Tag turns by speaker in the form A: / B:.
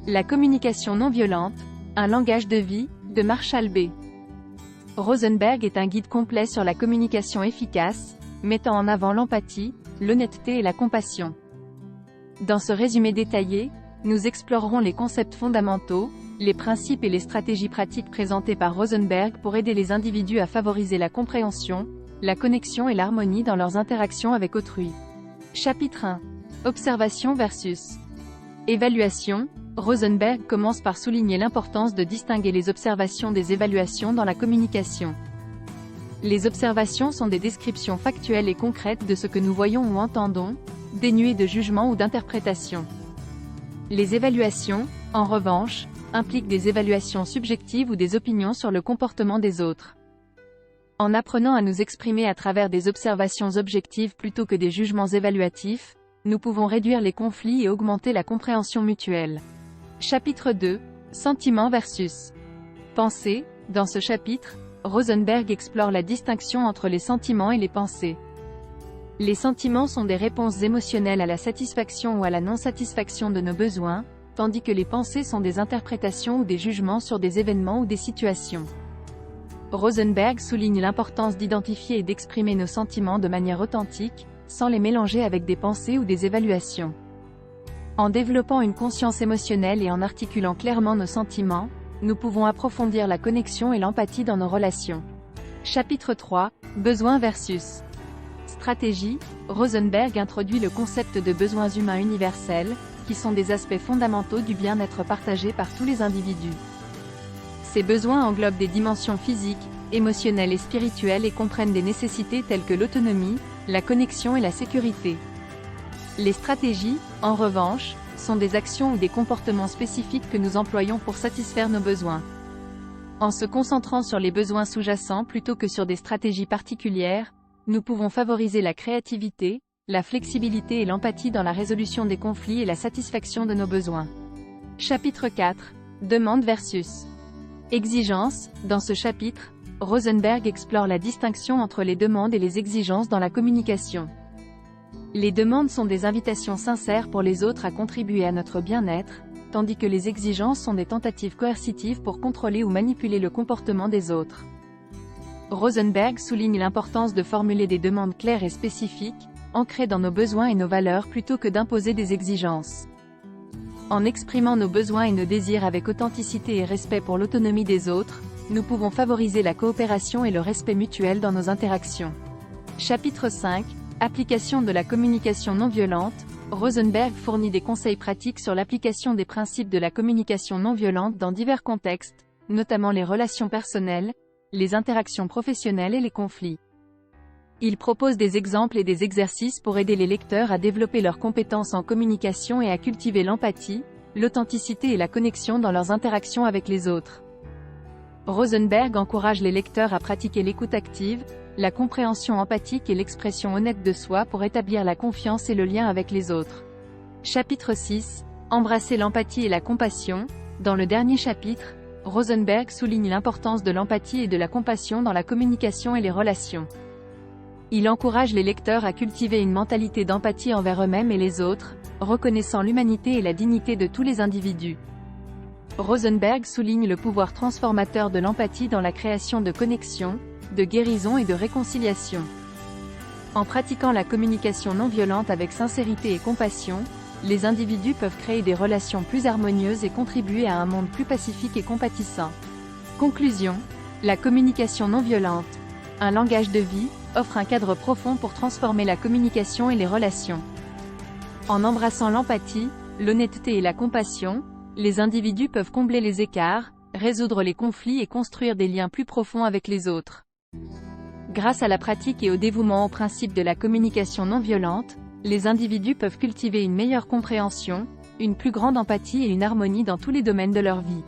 A: La communication non violente, un langage de vie, de Marshall B. Rosenberg est un guide complet sur la communication efficace, mettant en avant l'empathie, l'honnêteté et la compassion. Dans ce résumé détaillé, nous explorerons les concepts fondamentaux, les principes et les stratégies pratiques présentées par Rosenberg pour aider les individus à favoriser la compréhension, la connexion et l'harmonie dans leurs interactions avec autrui. Chapitre 1. Observation versus évaluation. Rosenberg commence par souligner l'importance de distinguer les observations des évaluations dans la communication. Les observations sont des descriptions factuelles et concrètes de ce que nous voyons ou entendons, dénuées de jugement ou d'interprétation. Les évaluations, en revanche, impliquent des évaluations subjectives ou des opinions sur le comportement des autres. En apprenant à nous exprimer à travers des observations objectives plutôt que des jugements évaluatifs, nous pouvons réduire les conflits et augmenter la compréhension mutuelle. Chapitre 2. Sentiments versus pensée. Dans ce chapitre, Rosenberg explore la distinction entre les sentiments et les pensées. Les sentiments sont des réponses émotionnelles à la satisfaction ou à la non-satisfaction de nos besoins, tandis que les pensées sont des interprétations ou des jugements sur des événements ou des situations. Rosenberg souligne l'importance d'identifier et d'exprimer nos sentiments de manière authentique, sans les mélanger avec des pensées ou des évaluations. En développant une conscience émotionnelle et en articulant clairement nos sentiments, nous pouvons approfondir la connexion et l'empathie dans nos relations. Chapitre 3. Besoins versus stratégie. Rosenberg introduit le concept de besoins humains universels, qui sont des aspects fondamentaux du bien-être partagé par tous les individus. Ces besoins englobent des dimensions physiques, émotionnelles et spirituelles et comprennent des nécessités telles que l'autonomie, la connexion et la sécurité. Les stratégies, en revanche, sont des actions ou des comportements spécifiques que nous employons pour satisfaire nos besoins. En se concentrant sur les besoins sous-jacents plutôt que sur des stratégies particulières, nous pouvons favoriser la créativité, la flexibilité et l'empathie dans la résolution des conflits et la satisfaction de nos besoins. Chapitre 4. Demande versus exigence. Dans ce chapitre, Rosenberg explore la distinction entre les demandes et les exigences dans la communication. Les demandes sont des invitations sincères pour les autres à contribuer à notre bien-être, tandis que les exigences sont des tentatives coercitives pour contrôler ou manipuler le comportement des autres. Rosenberg souligne l'importance de formuler des demandes claires et spécifiques, ancrées dans nos besoins et nos valeurs plutôt que d'imposer des exigences. En exprimant nos besoins et nos désirs avec authenticité et respect pour l'autonomie des autres, nous pouvons favoriser la coopération et le respect mutuel dans nos interactions. Chapitre 5. Application de la communication non violente. Rosenberg fournit des conseils pratiques sur l'application des principes de la communication non violente dans divers contextes, notamment les relations personnelles, les interactions professionnelles et les conflits. Il propose des exemples et des exercices pour aider les lecteurs à développer leurs compétences en communication et à cultiver l'empathie, l'authenticité et la connexion dans leurs interactions avec les autres. Rosenberg encourage les lecteurs à pratiquer l'écoute active, la compréhension empathique et l'expression honnête de soi pour établir la confiance et le lien avec les autres. Chapitre 6. Embrasser l'empathie et la compassion. Dans le dernier chapitre, Rosenberg souligne l'importance de l'empathie et de la compassion dans la communication et les relations. Il encourage les lecteurs à cultiver une mentalité d'empathie envers eux-mêmes et les autres, reconnaissant l'humanité et la dignité de tous les individus. Rosenberg souligne le pouvoir transformateur de l'empathie dans la création de connexions, de guérison et de réconciliation. En pratiquant la communication non violente avec sincérité et compassion, les individus peuvent créer des relations plus harmonieuses et contribuer à un monde plus pacifique et compatissant. Conclusion. La communication non violente, un langage de vie, offre un cadre profond pour transformer la communication et les relations. En embrassant l'empathie, l'honnêteté et la compassion, les individus peuvent combler les écarts, résoudre les conflits et construire des liens plus profonds avec les autres. Grâce à la pratique et au dévouement aux principes de la communication non violente, les individus peuvent cultiver une meilleure compréhension, une plus grande empathie et une harmonie dans tous les domaines de leur vie.